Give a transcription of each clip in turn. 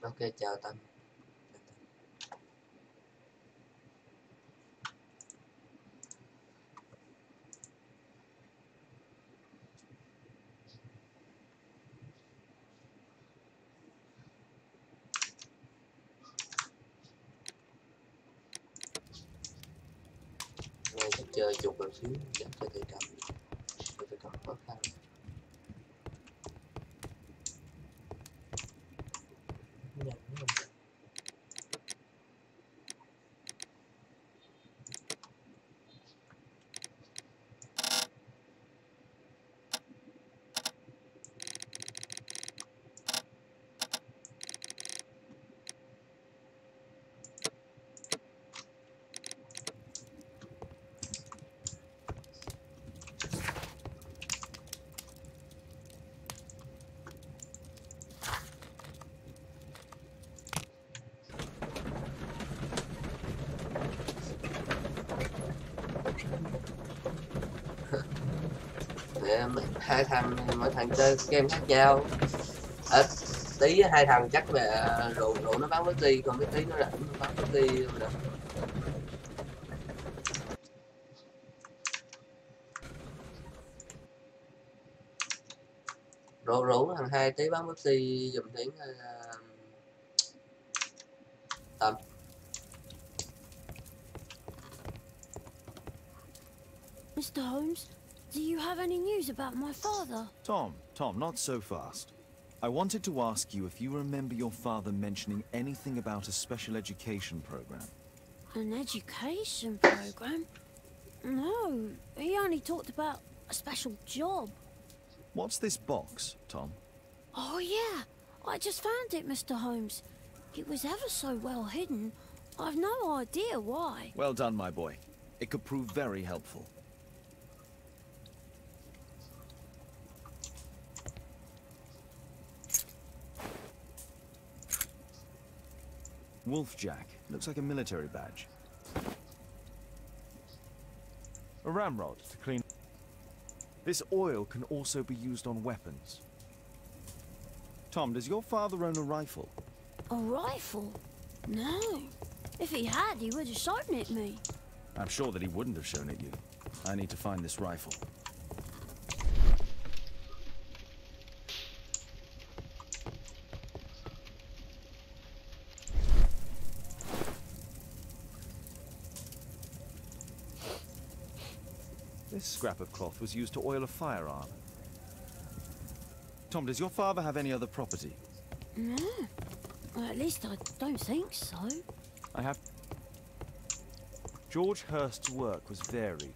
Ok, chào Tâm. Này sẽ chơi chuột vào xíu giảm cho thị cầm khó khăn. Nhanh đúng không? Hai thằng mỗi thằng chơi game khác nhau. Tí hai thằng chắc về rượu nó bán với ti, còn cái tí nó rảnh nó bán với ti luôn nè. Rủ thằng hai tí bán với ti dùm tiếng Tâm. Mr. Holmes, do you have any news about my father? Tom, not so fast. I wanted to ask you if you remember your father mentioning anything about a special education program. An education program? No, he only talked about a special job. What's this box, Tom? Oh yeah, I just found it, Mr. Holmes. It was ever so well hidden. I've no idea why. Well done, my boy. It could prove very helpful. Wolfjack. Looks like a military badge. A ramrod to clean. This oil can also be used on weapons. Tom, does your father own a rifle? A rifle? No. If he had, he would have shown it me. I'm sure that he wouldn't have shown it you. I need to find this rifle. This scrap of cloth was used to oil a firearm. Tom, does your father have any other property? No. Well, at least I don't think so. I have... George Hurst's work was varied.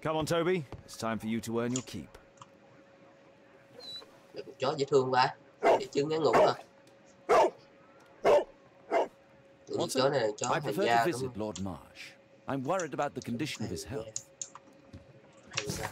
Come on, Toby. It's time for you to earn your keep. Con chó dễ thương ba. Để chân ngắn ngủ à. Chó này là chó I hành prefer gia to đúng visit không? Lord Marsh. I'm worried about the condition of his health. Hành gia.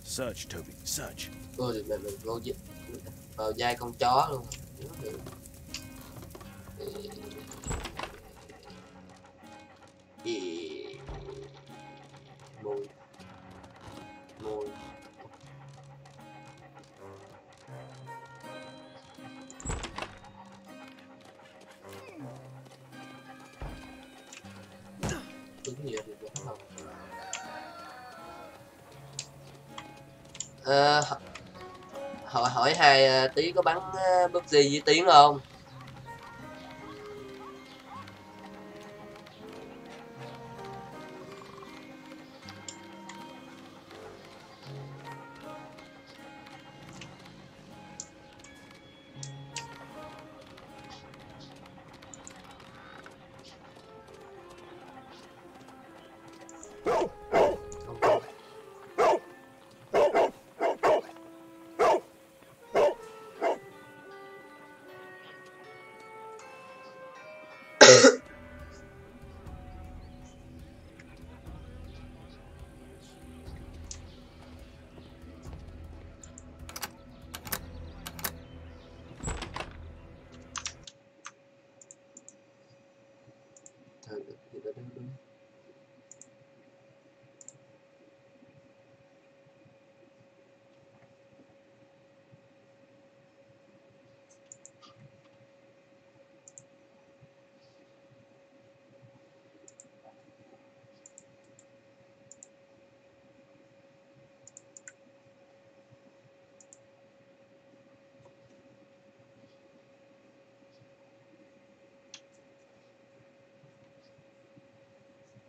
Search, Toby, search. Ôi, mình vô vào dai con chó luôn. Mùi. Mùi. Đúng gì vậy? Không. Hỏi hai tí có bắn PUBG với Tiến không?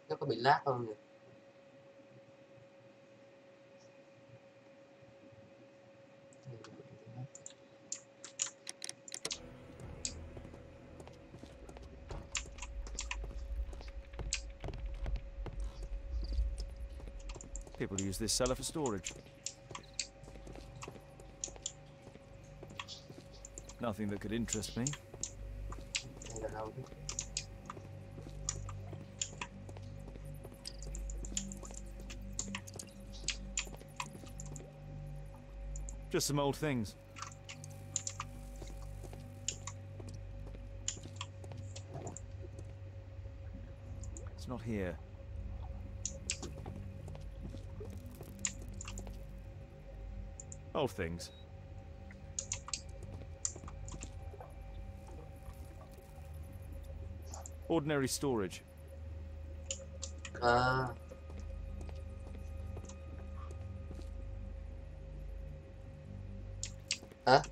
Nó có bị lag không nhỉ? People use this cellar for storage. Nothing that could interest me. Đây là đâu? Just some old things. It's not here. Old things. Ordinary storage. Hả?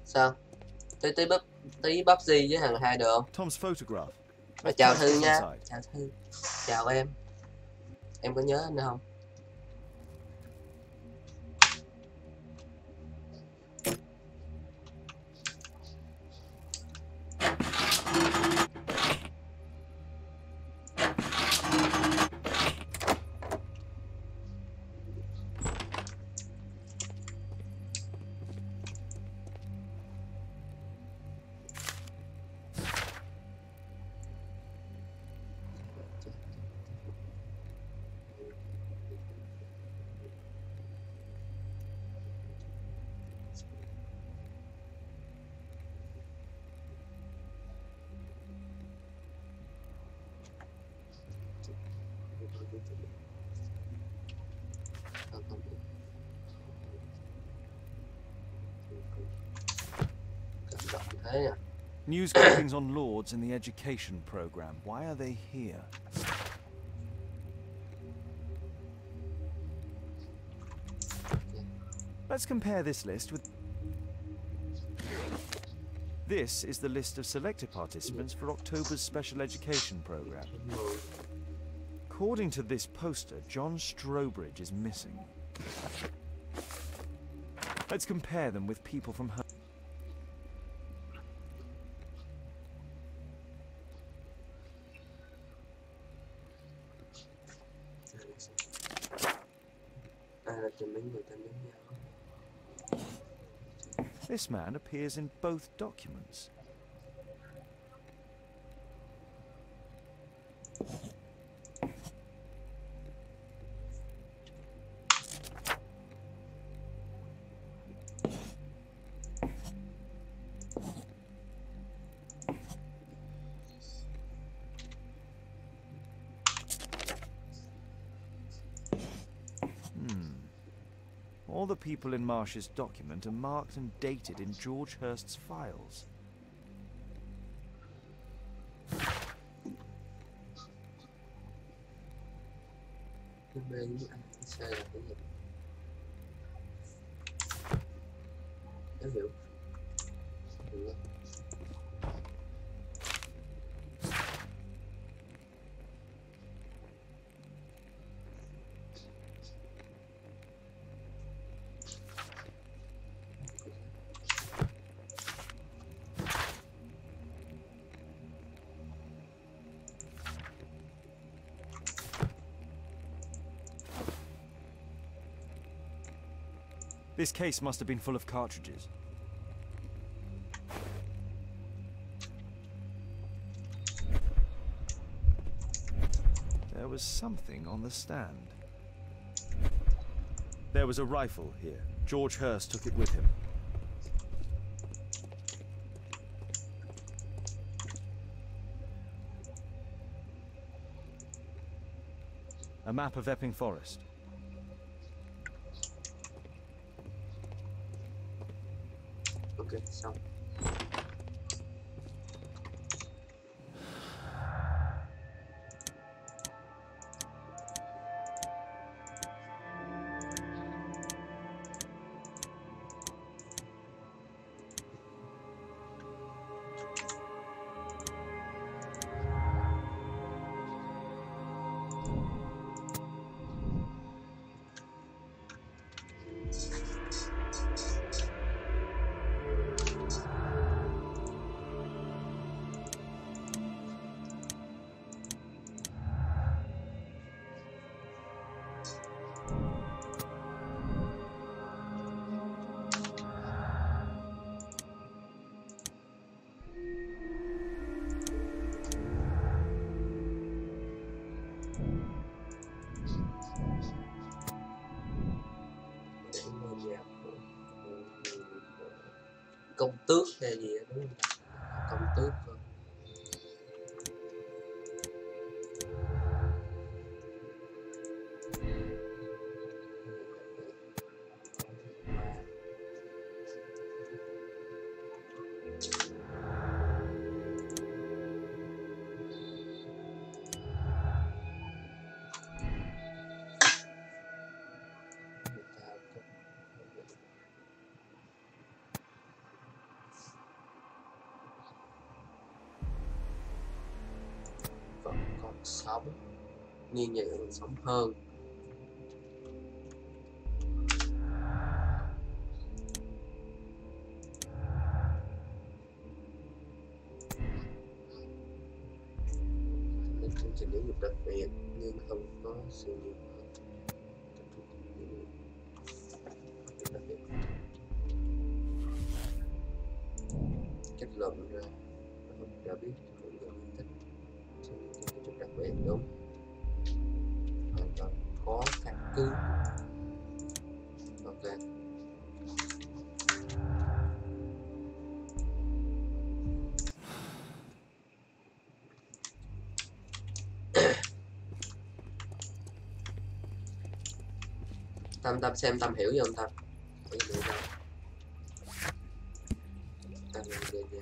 Sao? Tí PUBG với thằng hai được không? Tom's photograph. Chào Thư nha. Chào Thư. Chào em. Em có nhớ anh không? News clippings on lords in the education program. Why are they here? Let's compare this list with... This is the list of selected participants for October's special education program. According to this poster, John Strobridge is missing. Let's compare them with people from home. This man appears in both documents. the people in Marsh's document are marked and dated in George Hurst's files. Sai là cái gì? Em hiểu. Hiểu. This case must have been full of cartridges. There was something on the stand. There was a rifle here. George Hurst took it with him. A map of Epping Forest. Ok, xong. Công tước hay gì đó, đúng không? Công tước thôi. Vẫn còn sống, như vậy còn sống hơn. Chương trình giáo dục đặc biệt nhưng không có sự nhiều hơn. Kết luận ra không đã biết mọi người thích chương trình giáo dục đặc biệt đúng, hoàn toàn có căn cứ. Ok. Tâm xem Tâm hiểu gì không Tâm? Hiểu gì không? Tâm về nhà.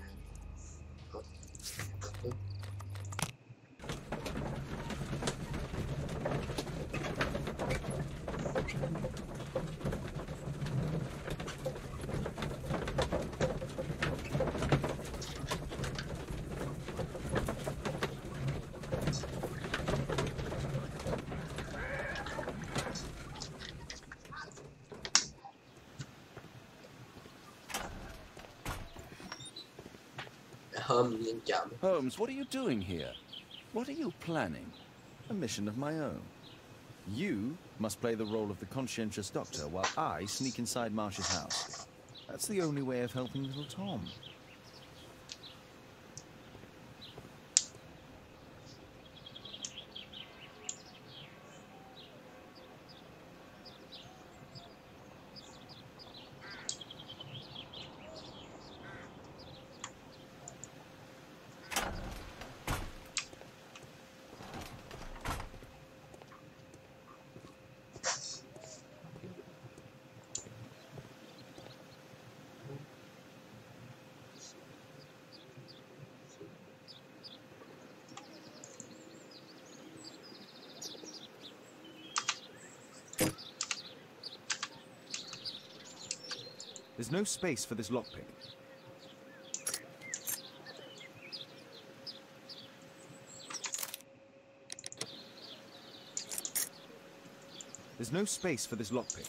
Holmes, what are you doing here? What are you planning? A mission of my own. You must play the role of the conscientious doctor while I sneak inside Marsh's house. That's the only way of helping little Tom. There's no space for this lockpick. There's no space for this lockpick.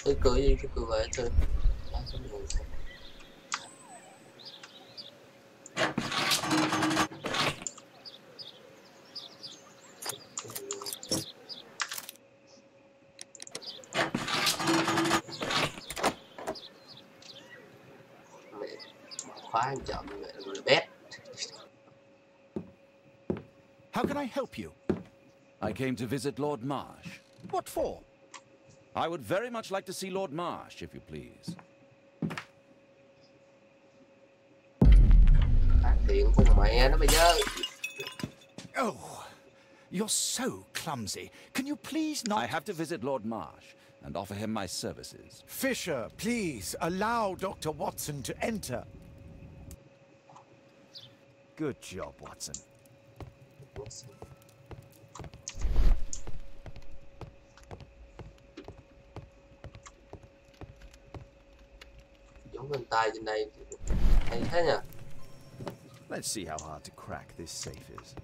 Tôi cười gì tôi cười vậy thôi. Mẹ khóa anh chọn mẹ rồi bét. How can I help you? I came to visit Lord Marsh. What for? I would very much like to see Lord Marsh, if you please. Phát hiện con mẹ nó bây giờ. Oh, you're so clumsy. Can you please not... I have to visit Lord Marsh and offer him my services. Fisher, please, allow Dr. Watson to enter. Good job, Watson. Giống bên tay trên đây. Hay thế nhỉ? Let's see how hard to crack this safe is.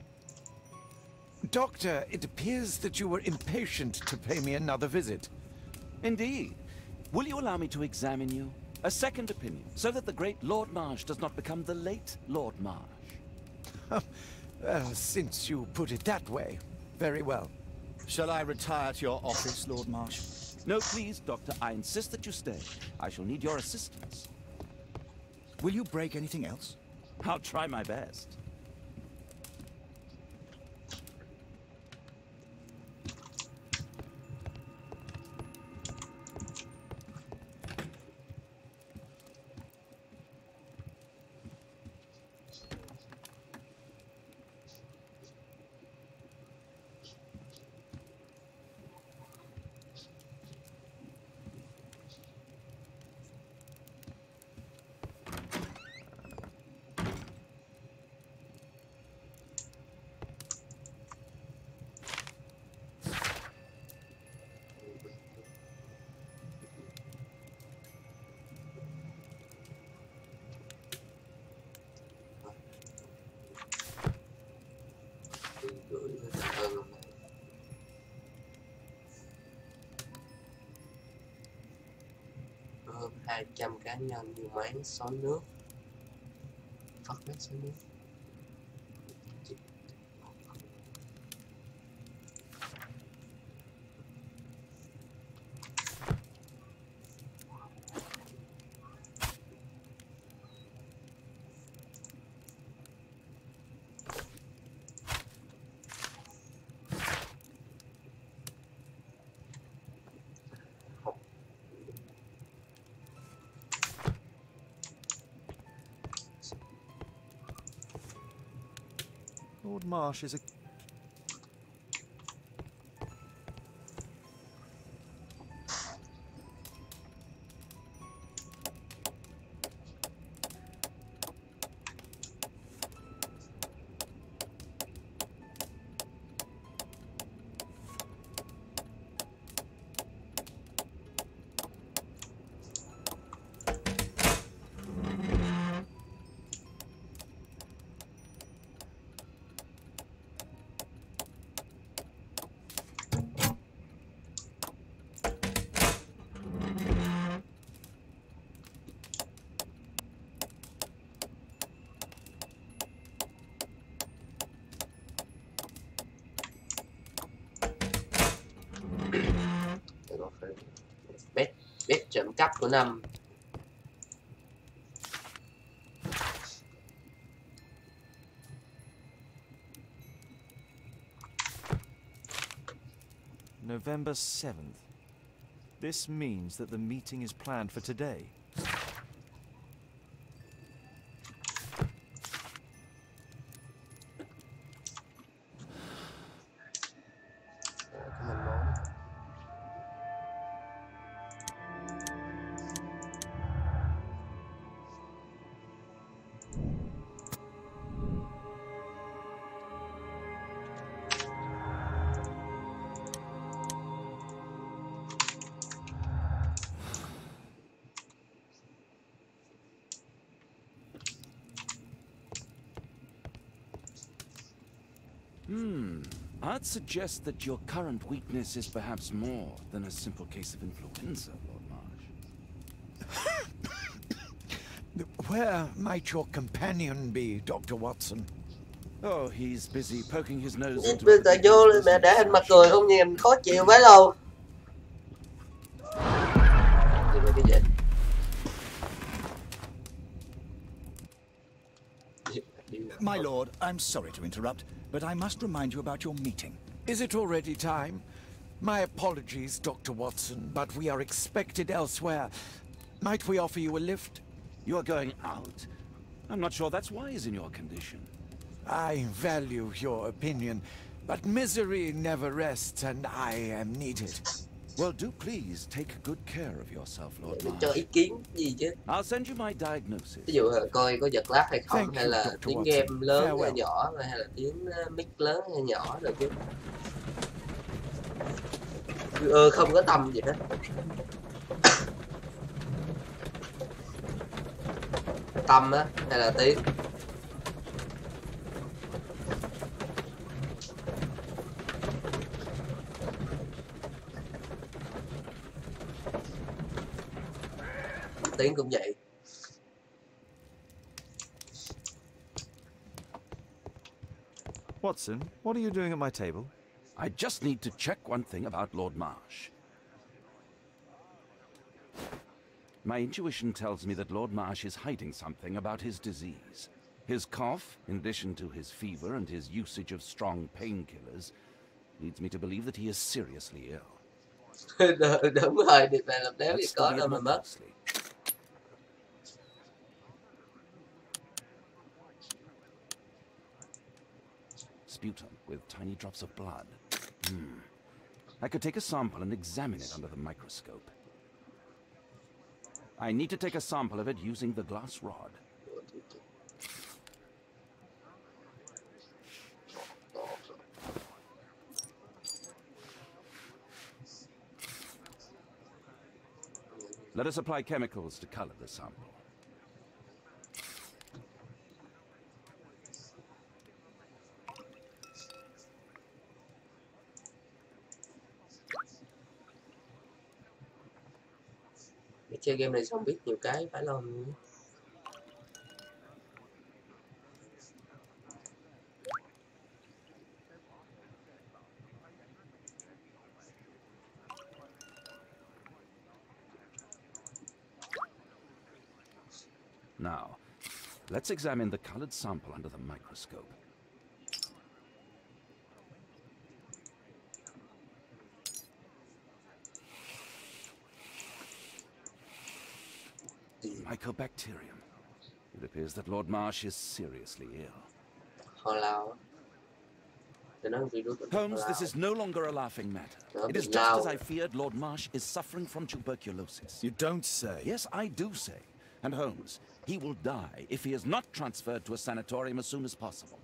Doctor, it appears that you were impatient to pay me another visit. Indeed. Will you allow me to examine you? A second opinion, so that the great Lord Marsh does not become the late Lord Marsh. Well, since you put it that way, very well. Shall I retire to your office, Lord Marsh? No, please, Doctor. I insist that you stay. I shall need your assistance. Will you break anything else? I'll try my best. Hơn 200 cá nhân như máy xối nước. Phát máy xối nước. Lord Marsh is a... Bét trộm cắp của năm. November 7th. This means that the meeting is planned for today. I'd suggest that your current weakness is perhaps more than a simple case of influenza, Lord Marsh. Where might your companion be, Dr. Watson? Oh, he's busy poking his nose Biết into bây other giờ people's vô mẹ business, để hình mặt I'm cười sure. không nhìn khó chịu quá đâu. Gì mà cái gì? My lord, I'm sorry to interrupt, but I must remind you about your meeting. Is it already time? My apologies, Dr. Watson, but we are expected elsewhere. Might we offer you a lift? You are going out? I'm not sure that's wise in your condition. I value your opinion, but misery never rests, and I am needed. Well, do please take good care of yourself, Lord Cho ý Marsh. kiến gì chứ? I'll send you my diagnosis. Ví dụ là coi có giật lag hay không, Thank hay you, là Dr. tiếng Watson. game lớn hay Farewell. nhỏ, hay là tiếng mic lớn hay nhỏ rồi chứ. Không có tầm gì hết. Tầm á, hay là tiếng. Tiếng cũng vậy. Watson, what are you doing at my table? I just need to check one thing about Lord Marsh. My intuition tells me that Lord Marsh is hiding something about his disease. His cough, in addition to his fever and his usage of strong painkillers, leads me to believe that he is seriously ill. Đúng rồi, việc này làm đéo gì Let's có study đâu it mà more mất. closely. Sputum with tiny drops of blood. I could take a sample and examine it under the microscope. I need to take a sample of it using the glass rod. Let us apply chemicals to color the sample. Chơi game này xong biết nhiều cái phải làm. Now, let's examine the colored sample under the microscope. Mycobacterium. It appears that Lord Marsh is seriously ill. Ho lao. Holmes, this is no longer a laughing matter. No, It is but just now- as I feared. Lord Marsh is suffering from tuberculosis. You don't say. Yes, I do say. And Holmes, he will die if he is not transferred to a sanatorium as soon as possible.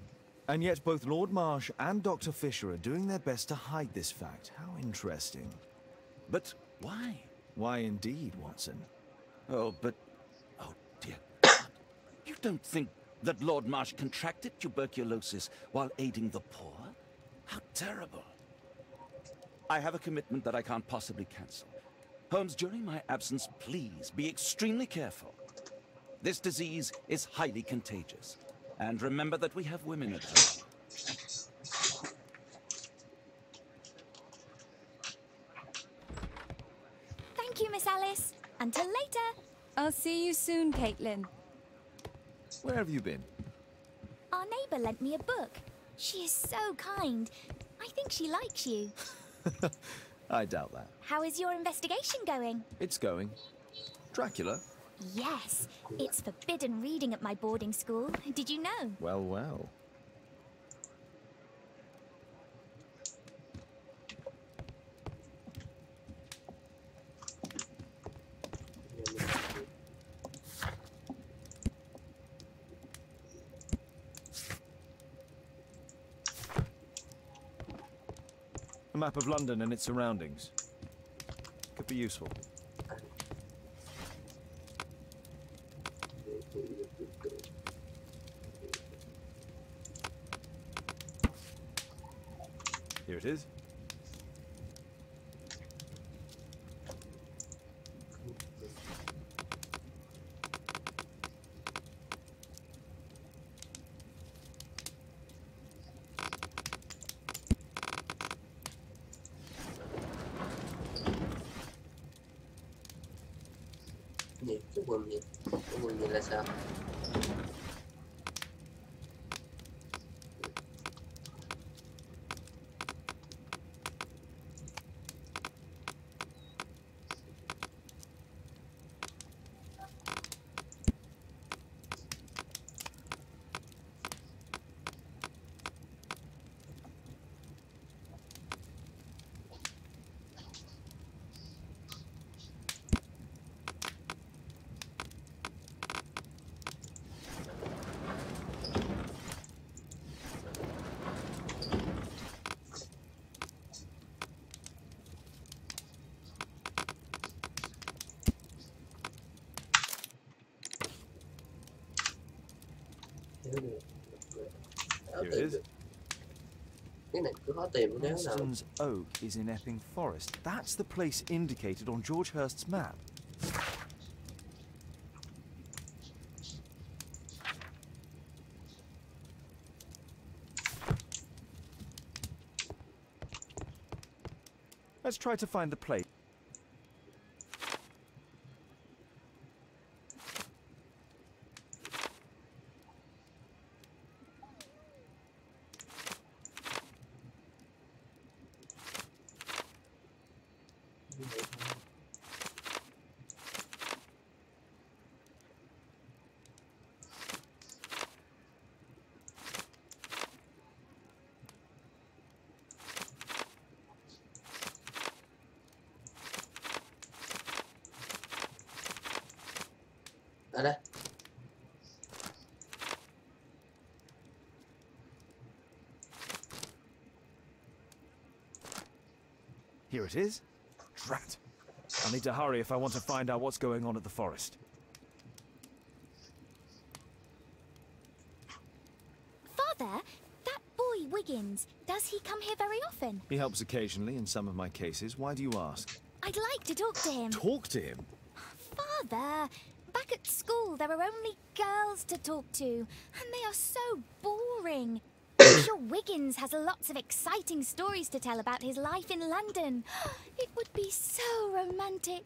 And yet both Lord Marsh and Dr. Fisher are doing their best to hide this fact. How interesting. But why? Why indeed, Watson? Oh, but... Oh, dear God. You don't think that Lord Marsh contracted tuberculosis while aiding the poor? How terrible. I have a commitment that I can't possibly cancel. Holmes, during my absence, please be extremely careful. This disease is highly contagious. And remember that we have women at home. Thank you, Miss Alice. Until later. I'll see you soon, Caitlin. Where have you been? Our neighbour lent me a book. She is so kind. I think she likes you. I doubt that. How is your investigation going? It's going. Dracula? Yes, it's forbidden reading at my boarding school. Did you know? Well, well. A map of London and its surroundings. Could be useful. Here it is. Gì? Cái quần gì? Cái quần gì là sao? Here it is. Cái này cứ khó tìm cái nào. Ralston's Oak is in Epping Forest. That's the place indicated on George Hurst's map. Let's try to find the place. Ở đây. Here it is. Drat. I need to hurry if I want to find out what's going on at the forest. Father, that boy Wiggins, does he come here very often? He helps occasionally in some of my cases. Why do you ask? I'd like to talk to him. Talk to him? Father, back at school there are only girls to talk to, and they are so boring. I'm sure Wiggins has lots of exciting stories to tell about his life in London. It would be so romantic.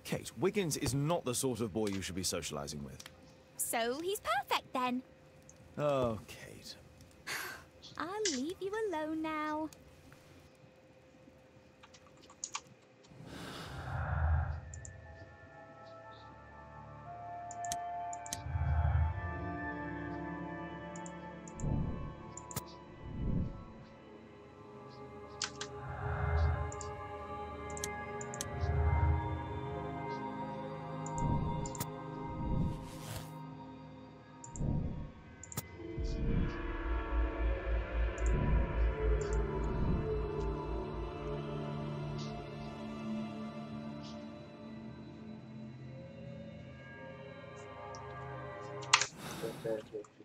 Kate, Wiggins is not the sort of boy you should be socializing with. So he's perfect then. Oh, Kate. I'll leave you alone now.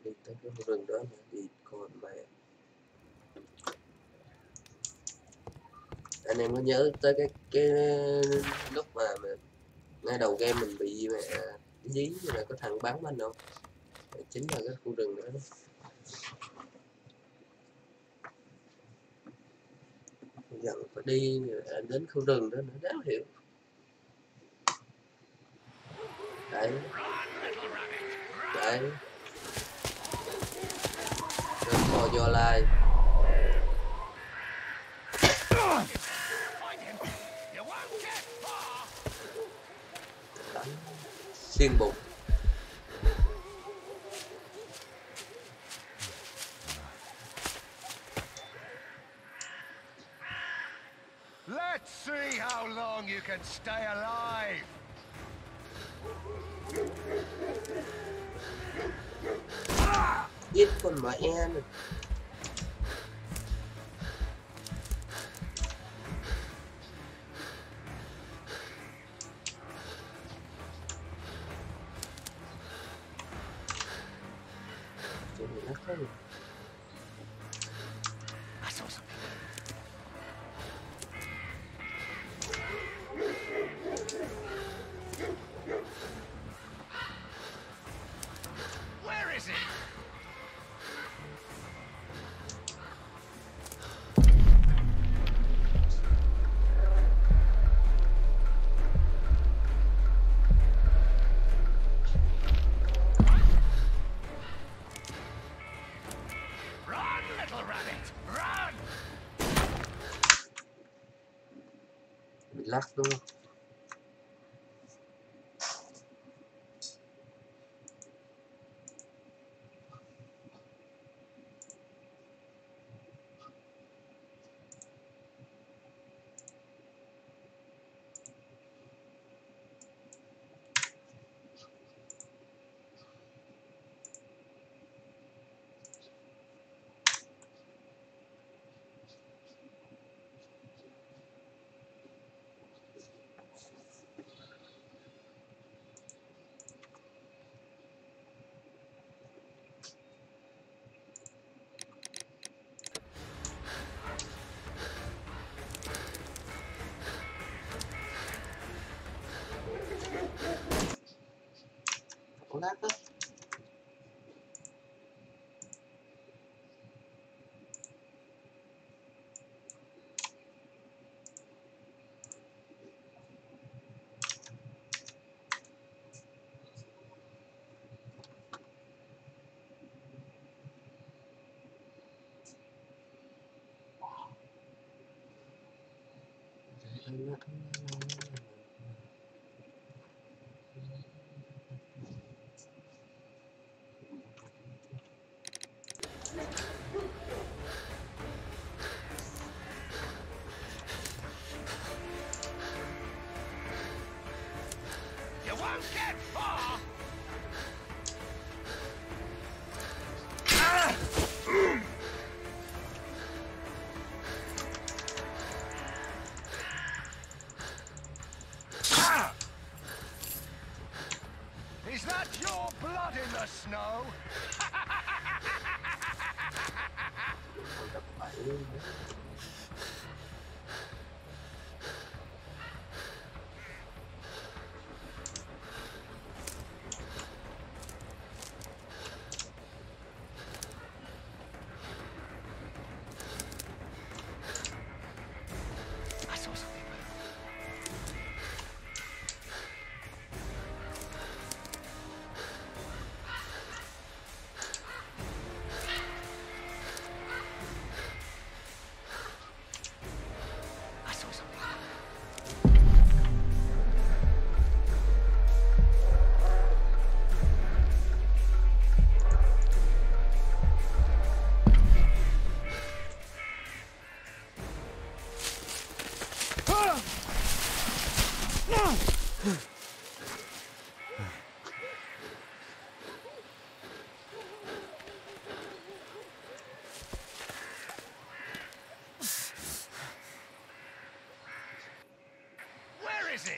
Đi tới cái rừng đó mà đi con mẹ. Anh em có nhớ tới cái lúc mà ngay đầu game mình bị mẹ dí là có thằng bắn anh không? Chính là cái khu rừng đó. Giờ phải đi đến khu rừng đó nữa, đáng hiểu. Đấy. Đấy. Rồi vô lại. Xuyên bụng. Let's see how long you can stay alive. Giết con mẹ em. thôi. I saw something. Where is it? Run, little rabbit, run! Bị lắc đúng không? Có lát đó. You won't get far! Is that your blood in the snow? I saw something. I saw something. Where is he?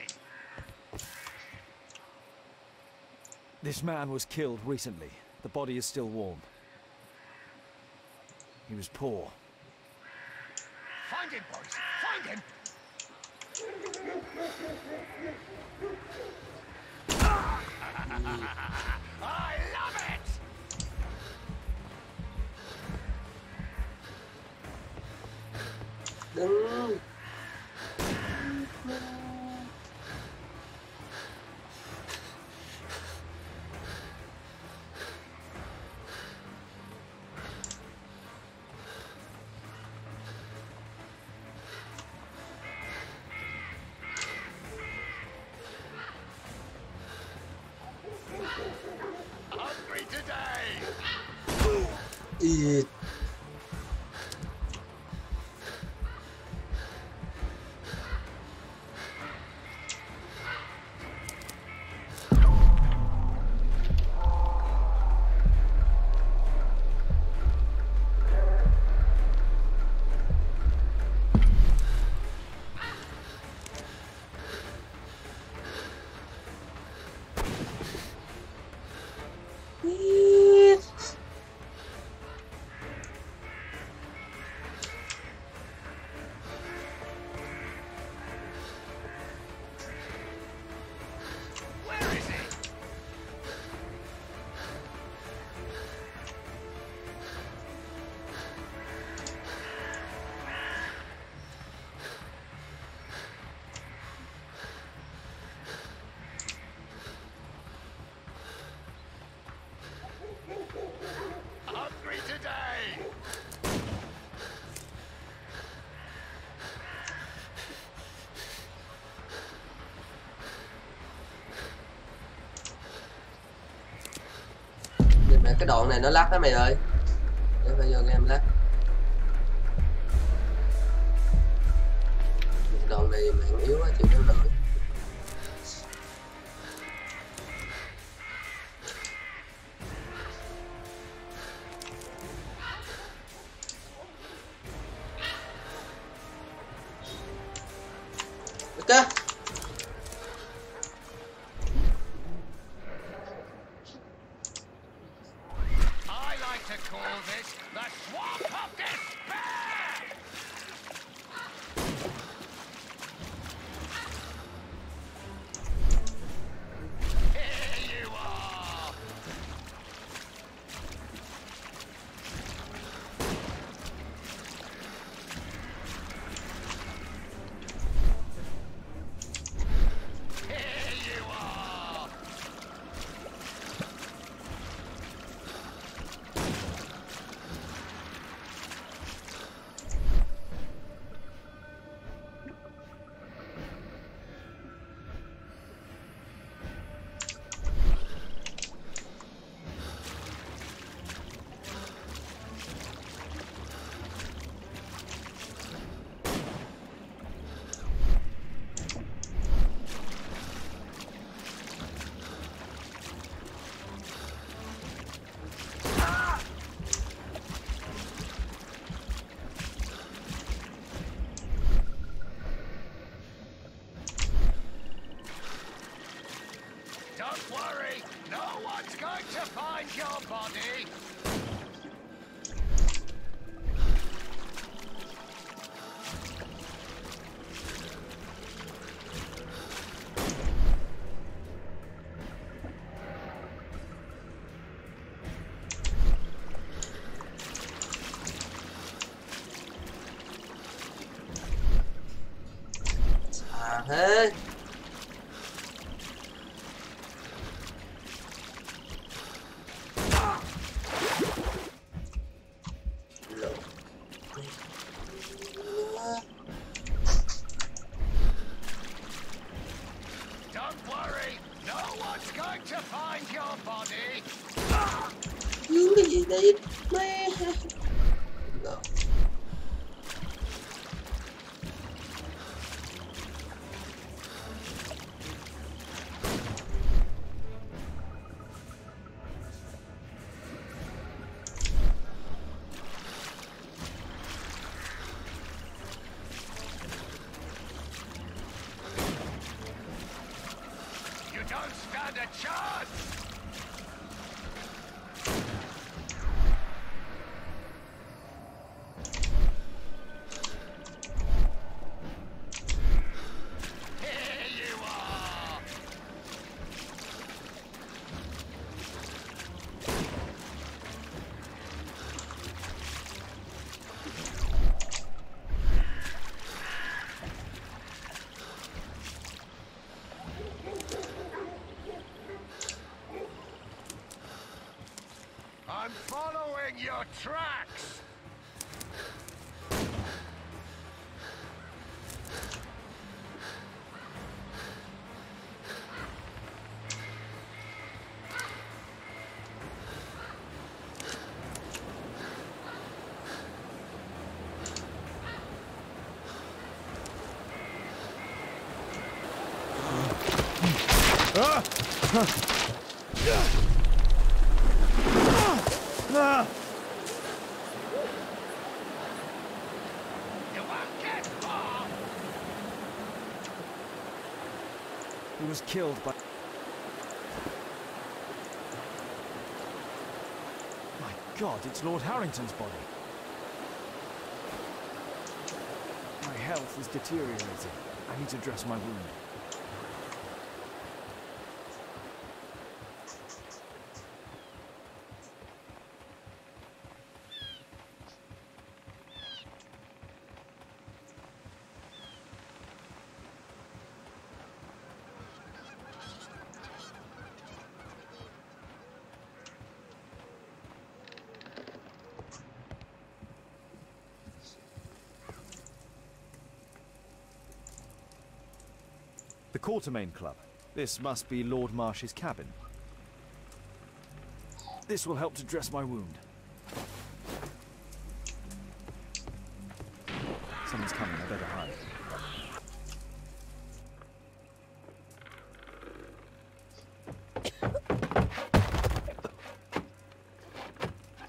This man was killed recently. The body is still warm. He was poor. Find him, boys! Find him! I love it! Đừng. Hungry today! Eat. cái đoạn này nó lắc đó mày ơi, để phải vô game lắc. Cái đoạn này mạng yếu quá chịu không nổi. Ok. Thế cái gì đây mẹ. I'm following your tracks. He was killed by... My God, it's Lord Harrington's body. My health is deteriorating. I need to dress my wound. The Quartermain Club. This must be Lord Marsh's cabin. This will help to dress my wound. Someone's coming, I better hide.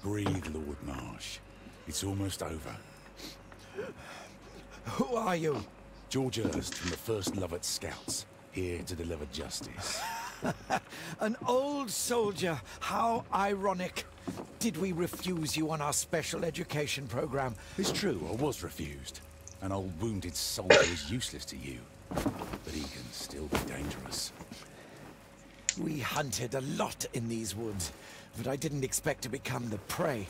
Breathe, Lord Marsh. It's almost over. Who are you? George Hurst from the 1st Lovett Scouts, here to deliver justice. An old soldier. How ironic. Did we refuse you on our special education program? It's true, I was refused. An old wounded soldier is useless to you, but he can still be dangerous. We hunted a lot in these woods, but I didn't expect to become the prey.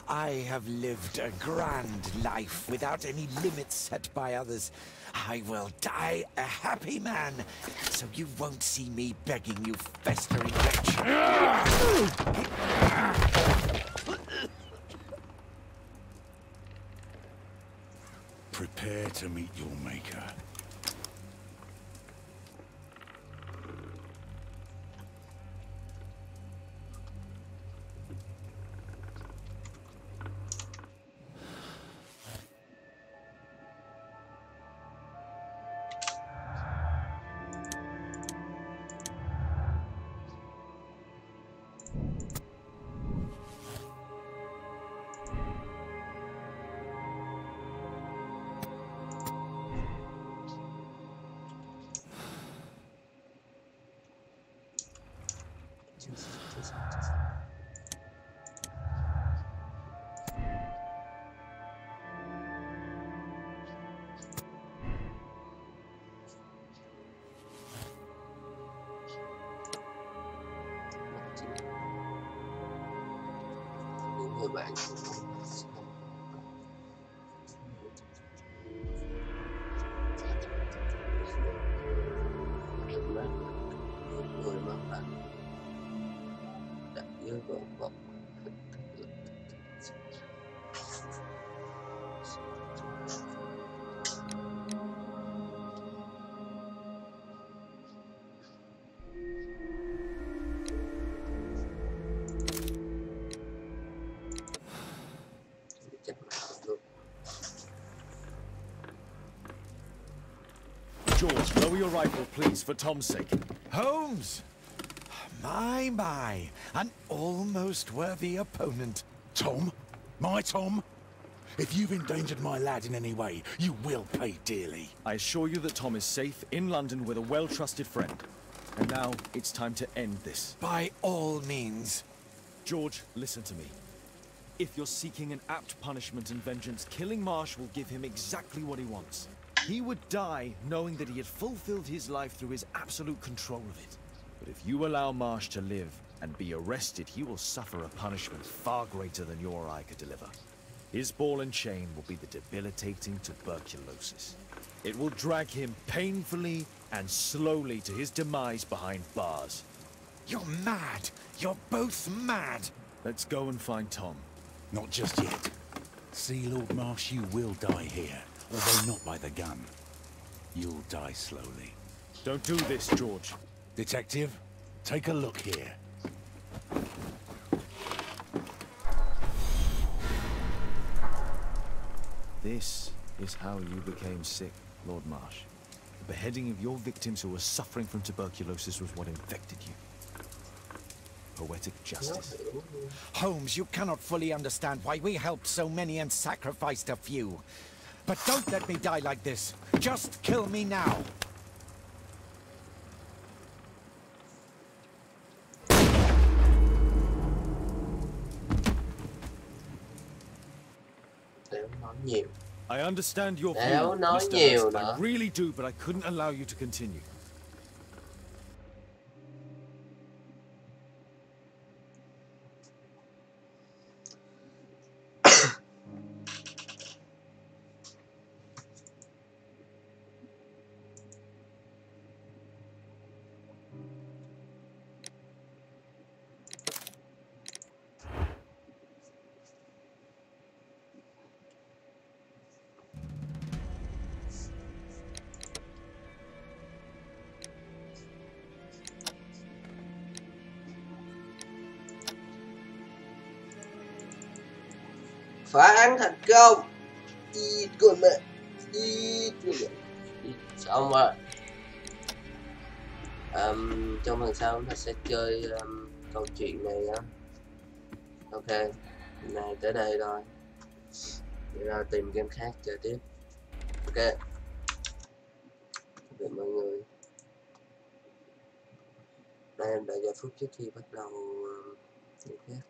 I have lived a grand life without any limits set by others. I will die a happy man, so you won't see me begging you festering wretch. Prepare to meet your maker. Người bạn người mà bạn đặt dưới vợ vợ George, lower your rifle, please, for Tom's sake. Holmes! My, an almost worthy opponent. Tom? My Tom? If you've endangered my lad in any way, you will pay dearly. I assure you that Tom is safe in London with a well-trusted friend. And now, it's time to end this. By all means. George, listen to me. If you're seeking an apt punishment and vengeance, killing Marsh will give him exactly what he wants. He would die knowing that he had fulfilled his life through his absolute control of it. But if you allow Marsh to live and be arrested, he will suffer a punishment far greater than you or I could deliver. His ball and chain will be the debilitating tuberculosis. It will drag him painfully and slowly to his demise behind bars. You're mad. You're both mad. Let's go and find Tom. Not just yet. See, Lord Marsh, you will die here, although not by the gun. You'll die slowly. Don't do this, George. Detective, take a look here. This is how you became sick, Lord Marsh. The beheading of your victims who were suffering from tuberculosis was what infected you. Poetic justice. Holmes, you cannot fully understand why we helped so many and sacrificed a few. But don't let me die like this. Just kill me now. I understand your view, Nếu nói Mr. nhiều Hurst. nữa. I really do, but I couldn't allow you to continue. Phá án thành công. Con mẹ. Xong rồi. Trong phần sau chúng ta sẽ chơi câu chuyện này á. Ok, này tới đây thôi. Để ra tìm game khác chơi tiếp. Ok. Để mọi người. Đây là vài phút trước khi bắt đầu game khác.